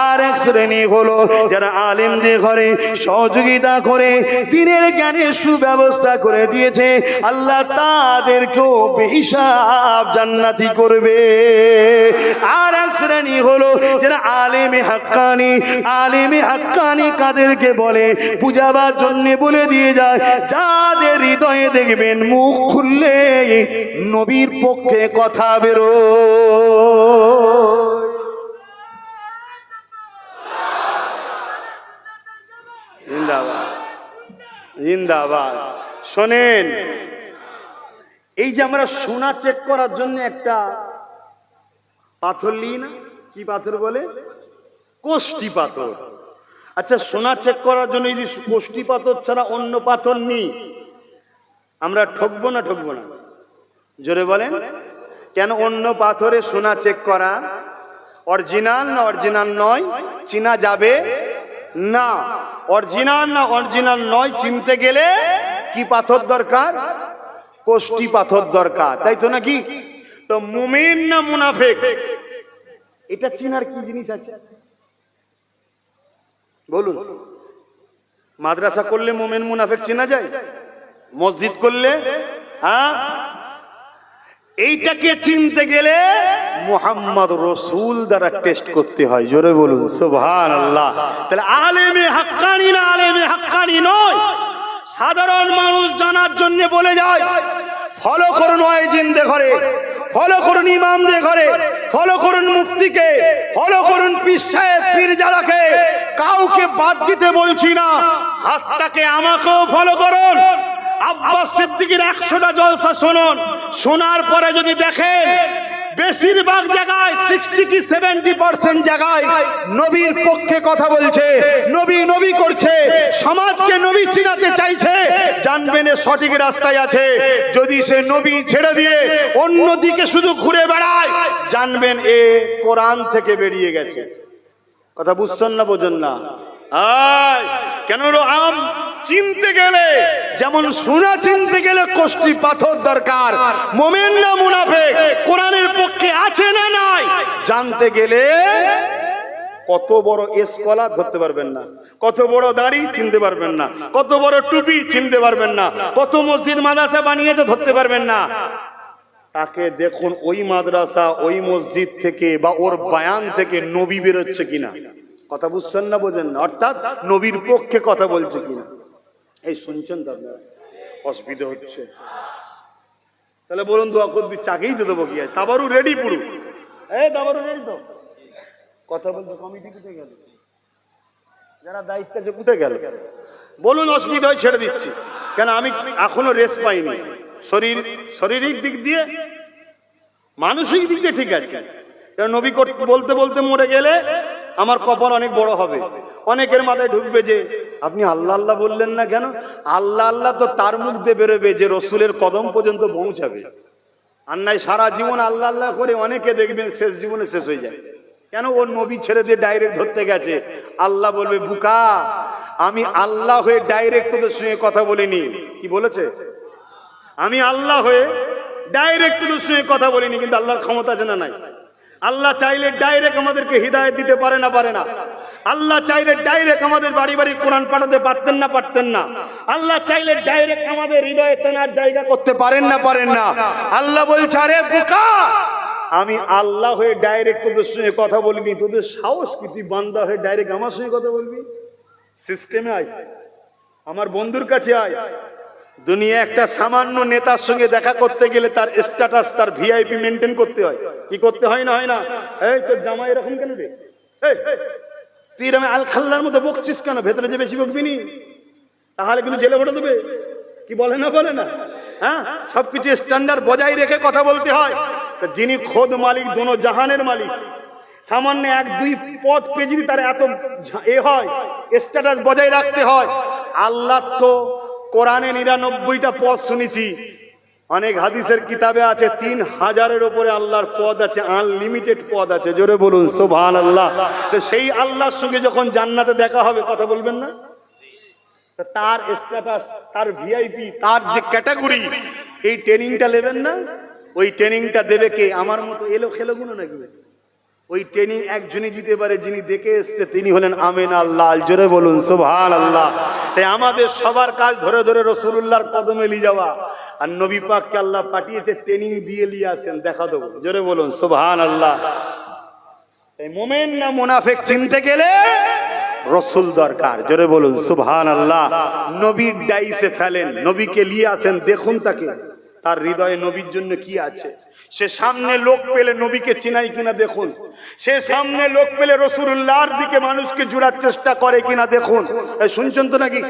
আর এক শ্রেণী হলো যারা আলেমদের ঘরে সহযোগিতা করে দ্বীনের জ্ঞানের সুব্যবস্থা করে দিয়েছে, আল্লাহ তাদেরকেও বেহিসাব জান্নাতি করবে। আর এক শ্রেণী হলো যারা আলেমে হাক্কানি। আলেমে হাক্কানি কাদেরকে বলে? বুঝাবার জন্য বলে দিয়ে যায়, যাদের হৃদয়ে দেখবেন মুখ খুললে নবীর পক্ষে কথা বেরো। জিন্দাবাদ জিন্দাবাদ। শোনেন, এই যে আমরা সোনা চেক করার জন্য একটা পাথর নিই না, কি পাথর বলে? কোষ্টি পাথর। আচ্ছা, সোনা চেক করার জন্য এই যে কোষ্টি পাথর ছাড়া অন্য পাথর নেই, আমরা ঠকবো না ঠকবো না? জোরে বলেন। কেন? অন্য পাথরে সোনা চেক করা অরিজিনাল না অরিজিনাল নয় চিনা যাবে না। অরিজিনাল না অরিজিনাল নয় চিনতে গেলে কি পাথর দরকার? কোষ্টি পাথর দরকার, তাই তো নাকি? তো মুমিন না মুনাফিক, এটা চিনার কি জিনিস আছে বলুন? মাদ্রাসা করলে মুমিন মুনাফিক চেনা যায়? মসজিদ করলে? হ্যাঁ, এইটাকে চিনতে গেলে মুহাম্মদ রাসূল দ্বারা টেস্ট করতে হয়। জোরে বলুন সুবহানাল্লাহ। তাহলে আলেমে হাক্কানি না আলেমে হাক্কানি নয়, সাধারণ মানুষ জানার জন্য বলে যায়, ফলো করুন ওয়াইজিনদের ঘরে, ফলো করুন ইমামদের ঘরে, ফলো করুন মুফতিকে, ফলো করুন পীর সাহেব পীরজাদাকে। কাউকে বাদ দিতে বলছি না, হাতটাকে আমাকেও ফলো করুন। আব্বাস সিদ্দিকীর 100টা জলসা শুনুন, শোনার পরে যদি দেখেন বেশিরভাগ জায়গায় 60 কি 70% জায়গায় নবীর পক্ষে কথা বলছে, নবী নবী করছে, সমাজকে নবী চিনাতে চাইছে, জানবেন এ সঠিক রাস্তায় আছে। যদি সে নবী ছেড়ে দিয়ে অন্যদিকে শুধু ঘুরে বেড়ায়, জানবেন এ কোরআন থেকে বেরিয়ে গেছে। কথা বুঝছেন না? বোঝেন না? কেন? আম চিনতে গেলে যেমন সোনা চিনতে গেলে কষ্টি পাথর দরকার, মুমিন না মুনাফিক কোরআনের পক্ষে আছে না নাই জানতে গেলে কত বড় স্কলার ধরতে পারবেন না, কত বড় দাড়ি চিনতে পারবেন না, কত বড় টুপি চিনতে পারবেন না, কত মসজিদ মাদ্রাসা বানিয়েছে ধরতে পারবেন না। তাকে দেখুন ওই মাদ্রাসা ওই মসজিদ থেকে বা ওর বয়ান থেকে নবী বেরোচ্ছে কিনা, কথা বুঝছেন না বোঝেন না, অর্থাৎ নবীর পক্ষে কথা বলছে কিনা। এই শুনছেন তো আপনারা, অসুবিধা হচ্ছে? তাহলে বলুন দোয়া করে দিচ্ছি, আগেই তো দেবো কি আছে, তাবারু রেডি পুরো, এই তাবারু রেডি তো, কথা বলতে কমিটি কোথায় গেল, যারা দায়িত্ব আছে কোথায় গেল বলুন, অসুবিধা হয় ছেড়ে দিচ্ছি। কেন আমি এখনো রেস্ট পাইনি, শারীরিক দিক দিয়ে মানসিক দিক দিয়ে ঠিক আছে। নবী বলতে বলতে মরে গেলে আমার কপাল অনেক বড় হবে। অনেকের মাথায় ঢুকবে যে আপনি আল্লাহ আল্লাহ বললেন না কেন? আল্লাহ আল্লাহ তো তার মুখ দিয়ে বেরোবে যে রসুলের কদম পর্যন্ত পৌঁছাবে। আর নাই সারা জীবন আল্লাহ আল্লাহ করে অনেকে দেখবেন শেষ জীবনে শেষ হয়ে যায়। কেন? ওর নবী ছেড়ে দিয়ে ডাইরেক্ট ধরতে গেছে। আল্লাহ বলবে বুকা, আমি আল্লাহ হয়ে ডাইরেক্ট তোদের সঙ্গে কথা বলিনি। কি বলেছে? আমি আল্লাহ হয়ে ডাইরেক্ট তোদের সঙ্গে কথা বলিনি, কিন্তু আল্লাহর ক্ষমতা আছে না নাই? আল্লাহ চাইলে ডাইরেক্ট আমাদেরকে হিদায়াত দিতে পারে না? পারে না? আল্লাহ চাইলে ডাইরেক্ট আমাদের বাড়ি বাড়ি কোরআন পাঠাতে পারতেন না? পারতেন না? আল্লাহ চাইলে ডাইরেক্ট আমাদের হৃদয়ে তেনার জায়গা করতে পারেন না? পারেন না? আল্লাহ বলছে আরে বোকা, আমি আল্লাহ হয়ে ডাইরেক্ট তোদের সঙ্গে কথা বলবি, তোদের সাহস কি তুই বান্দা হয়ে ডাইরেক্ট আমার সঙ্গে কথা বলবি? সিস্টেমে আয়, আমার বন্ধুর কাছে আয়। দুনিয়া একটা সামান্য নেতার সঙ্গে দেখা করতে গেলে তার স্ট্যাটাস, তার ভিআইপি মেনটেন করতে হয়। কি করতে হয় না? হয় না? এই তোর জামাই এরকম কেন রে? তুই এরকম আল খাল্লার মতো বকছিস কেন? ভেতরে যে বেশি বকবি নি, তাহলে কিন্তু জেলে ভরে দেবে। কি বলে না? বলে না? হ্যাঁ, সবকিছু স্ট্যান্ডার্ড বজায় রেখে কথা বলতে হয়। যিনি খোদ মালিক, দোনো জাহানের মালিক, সামান্য এক দুই পদ পেয়ে যদি তার এত হয়, স্ট্যাটাস বজায় রাখতে হয়। আল্লাহ তো কোরআনে 99টা পদ শুনেছি, অনেক হাদিসের কিতাবে আছে 3000-এর উপরে আল্লাহর পদ আছে, আনলিমিটেড পদ আছে। জোরে বলুন সুবহানাল্লাহ। তো সেই আল্লাহর সঙ্গে যখন জান্নাতে দেখা হবে, কথা বলবেন না? তার স্ট্যাটাস, তার ভিআইপি, তার যে ক্যাটাগরি, এই ট্রেনিংটা নেবেন না? ওই ট্রেনিংটা দেবে কে? আমার মতো এলো খেলোগুলো নাকি? ওই ট্রেনিং একজনই দিতে পারে, যিনি দেখে এসছে, তিনি হলেন আমিন আল্লাহ। জোরে বলুন সুবহানাল্লাহ। তাই আমাদের সবার কাজ ধরে ধরে রাসূলুল্লাহর কদমে নিয়ে যাওয়া। আর নবী পাককে আল্লাহ পাঠিয়েছে ট্রেনিং দিয়ে নিয়ে আসেন, দেখা দেবো। জোরে বলুন সুবহানাল্লাহ। তাই মুমিন না মুনাফিক চিনতে গেলে রাসূল দরকার। জোরে বলুন সুবহানাল্লাহ। নবীর ডাইসে ফেলেন, নবীকে নিয়ে আসেন, দেখুন তাকে, তার হৃদয়ে নবীর জন্য কি আছে। সে সামনে লোক পেলে নবীকে চিনাই কিনা দেখুন। সে সামনে লোক পেলে রাসূলুল্লাহর দিকে মানুষকে জোড়ার চেষ্টা করে কিনা দেখুন। এই শুনছেন তো নাকি?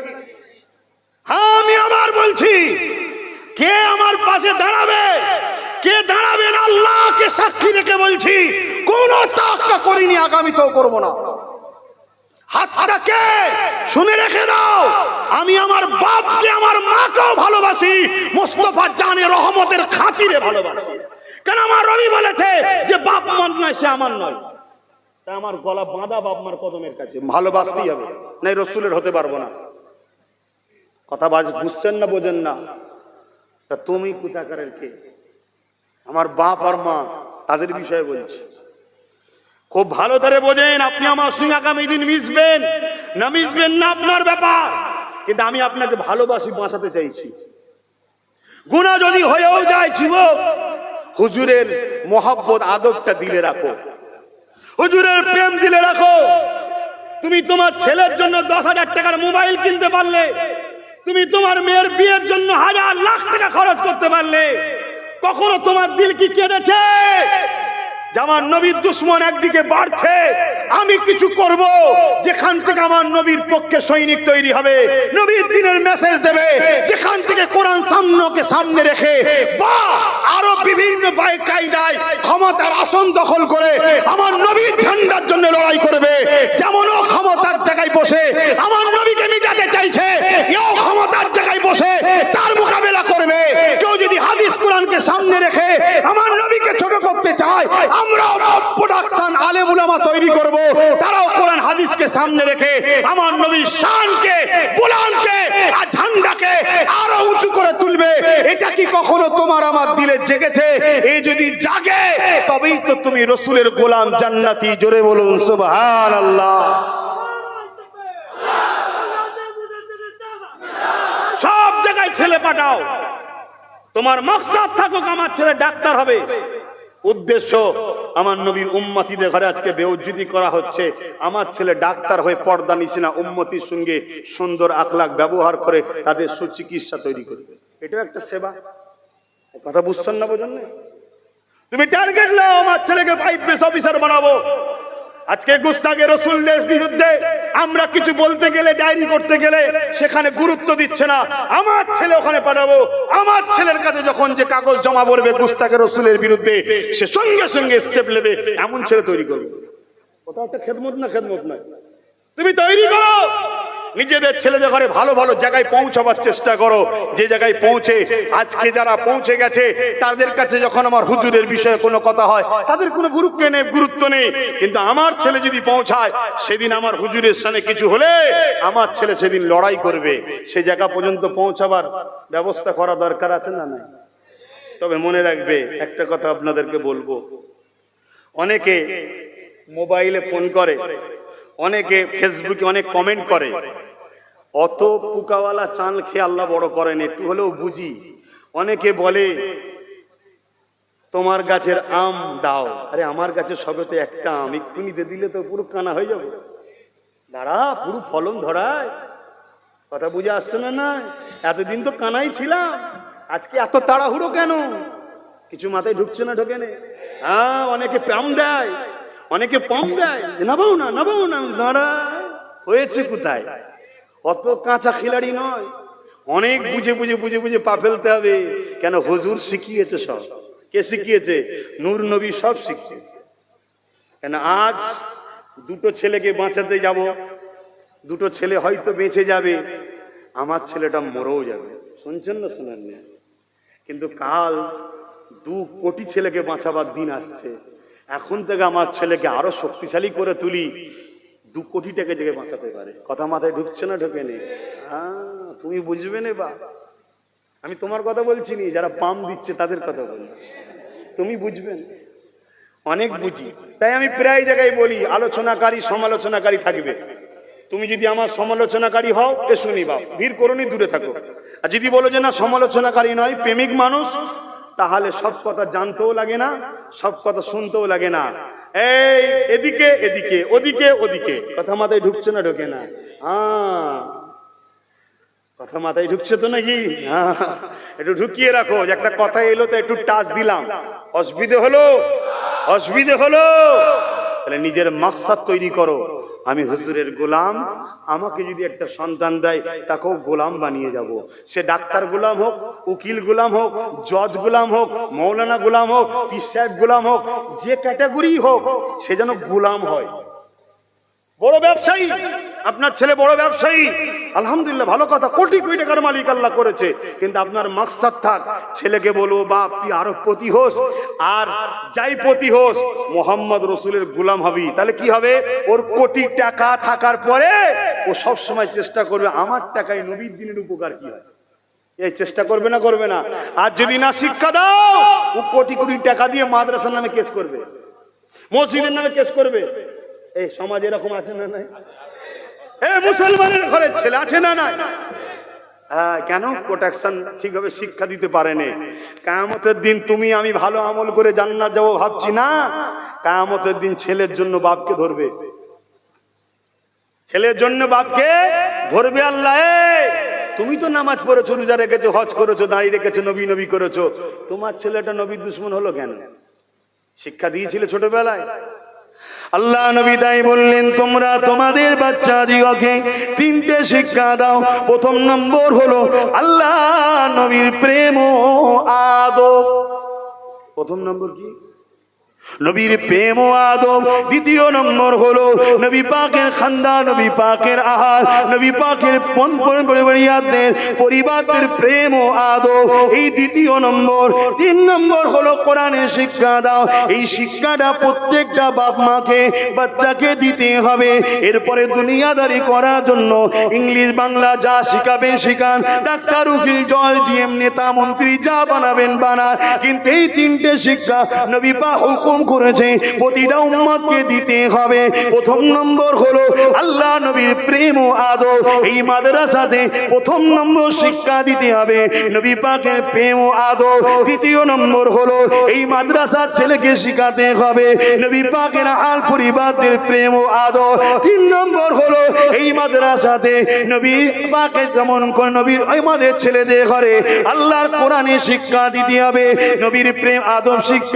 হ্যাঁ, আমি আবার বলছি, কে আমার পাশে দাঁড়াবে? কে দাঁড়াবেন? আল্লাহকে সাক্ষী রেখে বলছি, কোন তাক্কা করিনি, আগামীতেও করব না। হাতটাকে শুনে রেখে দাও, আমি আমার বাপকে আমার মাকেও ভালোবাসি, মুস্তাফা জানে রহমতের খাতিরে ভালোবাসি। কেন? আমার রবি বলেছে যে বাপ আমার নয়, সে আমার নয়। তা আমার গলা বাঁধা বাপ মার কদমের কাছে, ভালোবাসতেই হবে, নাই রসুলের হতে পারবো না। কথা বুঝছেন না? বোঝেন না? তা তুমি কোথাকারের কে? আমার বাপ আর মা, তাদের বিষয়ে বলছি। খুব ভালো করে বোঝেন। আপনি আমার সঙ্গে আগামী দিন মিশবেন না মিশবেন না আপনার ব্যাপার, কিন্তু আমি আপনাকে ভালোবাসি, বাঁচাতে চাইছি। গুনাহ যদি হয়েও যায় যুবক, হুজুরের মহব্বত আদবটা দিলে রাখো, হুজুরের প্রেম দিলে রাখো। তুমি তোমার ছেলের জন্য 10,000 টাকার মোবাইল কিনতে পারলে, তুমি তোমার মেয়ের বিয়ের জন্য 1,000 লাখ টাকা খরচ করতে পারলে, কখনো তোমার দিল কি কেঁদেছে? আমার নবীর দুশ্মন একদিকে বাড়ছে, আমি কিছু করব যেখান থেকে আমার নবীর পক্ষে সৈনিক তৈরি হবে, নবীর দিনের মেসেজ দেবে, যেখান থেকে কোরআন সামনে রেখে বা আরো বিভিন্ন কায়দায় ক্ষমতার আসন দখল করে আমার নবীর ঝান্ডার জন্য লড়াই করবে। যেমন ও ক্ষমতার জায়গায় বসে আমার নবীকে মিটাতে চাইছে, এও ক্ষমতার জায়গায় বসে তার মোকাবেলা করবে। কেউ যদি হাদিস কোরআনকে সামনে রেখে আমার নবীকে ছোট করতে চায়, আমরাও প্রোডাকশন আলেম উলামা তৈরি করব, তারাও কোরআন হাদিসকে সামনে রেখে আমার নবীর শানকে বুলন্দকে এখনো তোমার আমার দিলে জেগেছে, এই যদি জাগে তবেই তো তুমি রসুলের গোলাম জান্নাতি। জোরে বলুন সুবহানাল্লাহ। সব জায়গায় ছেলে পাঠাও, তোমার মাকসাদ থাকুক আমার ছেলে ডাক্তার হবে, উদ্দেশ্য আমার নবীর উম্মতিদের ঘরে আজকে বেউজ্জতি করা হচ্ছে, আমার ছেলে ডাক্তার হয়ে পর্দা নিছে না, উম্মতির সঙ্গে সুন্দর আখলাক ব্যবহার করে তাদের সুচিকিৎসা তৈরি করবে, এটাও একটা সেবা। কথা বুঝছেন না, বোঝেন না? তুমি টার্গেট নাও আমার ছেলেকে আইপিএস অফিসার বানাবো। আজকে গুস্তাখে রাসূলের বিরুদ্ধে আমরা কিছু বলতে গেলে, ডায়েরি করতে গেলে সেখানে গুরুত্ব দিচ্ছে না। আমার ছেলে ওখানে পাঠাবো, আমার ছেলের কাছে যখন যে কাগজ জমা পড়বে গুস্তাখে রাসূলের বিরুদ্ধে, সে সঙ্গে সঙ্গে স্টেপ নেবে, এমন ছেলে তৈরি করবে। ওটা একটা খেদমত না? খেদমত নয়। তুমি তৈরি করো, নিজেদের ছেলেদের ঘরে ভালো ভালো জায়গায় পৌঁছাবার চেষ্টা করো। যে জায়গায় পৌঁছে আজকে যারা পৌঁছে গেছে তাদের কাছে যখন আমার হুজুরের বিষয়ে কোনো কথা হয় তাদের কোনো গুরুত্ব নেই, কিন্তু আমার ছেলে যদি পৌঁছায় সেদিন আমার হুজুরের সামনে কিছু হলে আমার ছেলে সেদিন লড়াই করবে। সে জায়গা পর্যন্ত পৌঁছাবার ব্যবস্থা করা দরকার আছে না নাই? তবে মনে রাখবে একটা কথা আপনাদেরকে বলবো, অনেকে মোবাইলে ফোন করে, অনেকে ফেসবুকে অনেক কমেন্ট করে, অত পুকাওয়ালা চাল খেয়ে আল্লাহ বড় করেন, একটু হলেও বুঝি। অনেকে বলে তোমার গাছের আম দাও, আরে আমার গাছে সবেতে একটা আম, এক্ষুনি দিয়ে দিলে তো পুরো কানা হয়ে যাবে, দাঁড়া পুরো ফলন ধরায়। কথা বুঝে আসছে না? না, এতদিন তো কানাই ছিলাম, আজকে এত তাড়াহুড়ো কেন? কিছু মাথায় ঢুকছে না? ঢোকে না? হ্যাঁ, অনেকে পাম দেয়, অনেকে পম দেয়, নাবাও না নাবাও না, দাঁড়া হয়েছে কোথায়? অত কাঁচা খিলাড়ি নয়, অনেক বুঝে বুঝে বুঝে বুঝে পা ফেলতে হবে। কেন? হুজুর শিখিয়েছে সব। কে শিখিয়েছে? নূর নবী সব শিখিয়েছে। কেন আজ দুটো ছেলেকে বাঁচাতে যাব, দুটো ছেলে হয়তো বেঁচে যাবে, আমার ছেলেটা মরেও যাবে, শুনছেন না? শুনেন না? কিন্তু কাল 2 কোটি ছেলেকে বাঁচাবার দিন আসছে। এখন থেকে আমার ছেলেকে আরো শক্তিশালী করে তুলি, 2 কোটি টাকা থেকে বাঁচাতে পারে। কথা মাথায় ঢুকছে না? ঢোকে নেই? তুমি বুঝবে না বা, আমি তোমার কথা বলছি নি, যারা পাম দিচ্ছে তাদের কথা বলছি, তুমি বুঝবেন। অনেক বুঝি, তাই আমি প্রায় জায়গায় বলি আলোচনাকারী সমালোচনাকারী থাকবে। তুমি যদি আমার সমালোচনাকারী হও এসো নি বাপ, ভিড় করোনি, দূরে থাকো। আর যদি বলো যে না সমালোচনাকারী নয়, প্রেমিক মানুষ, তাহলে সব কথা জানতেও লাগে না, সব কথা শুনতেও লাগে না। এই এদিকে এদিকে, ওদিকে ওদিকে। কথা মাথায় ঢুকছে না? ঢোকে না? কথা মাথায় ঢুকছে তো নাকি? একটু ঢুকিয়ে রাখো, যে একটা কথা এলো তো একটু টাচ দিলাম, অসুবিধে হলো? অসুবিধে হলো? তাহলে নিজের মাকসাদ তৈরি করো, আমি হুজুরের গোলাম, আমাকে যদি একটা সন্তান দেয় তাকেও গোলাম বানিয়ে যাব। সে ডাক্তার গোলাম হোক, উকিল গোলাম হোক, জজ গোলাম হোক, মৌলানা গোলাম হোক, পীর সাহেব গোলাম হোক, যে ক্যাটাগরি হোক, সে যেন গোলাম হয়। বড় ব্যবসায়ী, আপনার ছেলে বড় ব্যবসায়ী, আলহামদুলিল্লাহ, ভালো কথা, কোটি কোটি টাকার মালিক আল্লাহ করেছে, কিন্তু আপনার মাকসাদ থাক, ছেলেকে বলবো বাপ তুই আরো পতি হোস, আর যাই পতি হোস মোহাম্মদ রসুলের গোলাম হবি। তাহলে কি হবে? ওর কোটি টাকা থাকার পরে ও সব সময় চেষ্টা করবে আমার টাকায় নবীর দিনের উপকার কি হয়, এই চেষ্টা করবে না? করবে না? আর যদি না শিক্ষা দাও, ও কোটি কোটি টাকা দিয়ে মাদ্রাসার নামে কেস করবে, মসজিদের নামে কেস করবে। এই সমাজ এরকম আছে না নাই? মুসলমানের ঘরের ছেলে আছে না নাই? কেন? প্রোটেকশন ঠিকভাবে শিক্ষা দিতে পারেনি। কিয়ামতের দিন তুমি আমি ভালো আমল করে জান্নাত যাবো ভাবছি না, কিয়ামতের দিন ছেলের জন্য বাপকে ধরবে, ছেলের জন্য বাপকে ধরবে আল্লাহ। তুমি তো নামাজ পড়েছো, রোজা রেখেছো, হজ করেছো, দাঁড়িয়ে রেখেছো, নবী নবী করেছো, তোমার ছেলেটা নবীর দুশমন হলো কেন? শিক্ষা দিয়েছিলে ছোটবেলায়? আল্লাহ নবী তাই বললেন তোমরা তোমাদের বাচ্চাদিগকে 3টে শিক্ষা দাও। প্রথম নম্বর হলো আল্লাহ নবীর প্রেম ও আদব। প্রথম নম্বর কি? নবীর প্রেম ও আদব। দ্বিতীয় নম্বর হলো নবী পাকের খানদান, নবী পাকের আহার, নবী পাকের পরিবারদের প্রেম ও আদব, এই দ্বিতীয় নম্বর। তিন নম্বর হলো কোরআনের শিক্ষা দাও। এই শিক্ষাটা প্রত্যেকটা বাপ মাকে বাচ্চাকে দিতে হবে। এরপরে দুনিয়াদারি করার জন্য ইংলিশ বাংলা যা শিখাবেন শিখান, ডাক্তার উকিল জজ ডিএম নেতা মন্ত্রী যা বানাবেন বানান, কিন্তু এই তিনটে শিক্ষা নবী পাক হুকুম করেছে প্রতিটা উম্মতকে দিতে হবে। প্রথম নম্বর হলো আল্লাহ নবীর প্রেম ও আদব। এই মাদ্রাসাতে প্রথম নম্বর শিক্ষা দিতে হবে নবী পাকের প্রেম ও আদব। দ্বিতীয় নম্বর হলো এই মাদ্রাসার ছেলেকে শিখাতে হবে নবী পাকের আল পরিবারদের প্রেম ও আদব। তিন নম্বর হলো এই মাদ্রাসাতে নবী পাকে যেমন করে নবীর আমাদের ছেলেদের ঘরে আল্লাহর কোরআনে শিক্ষা দিতে হবে, নবীর প্রেম আদব শিক্ষা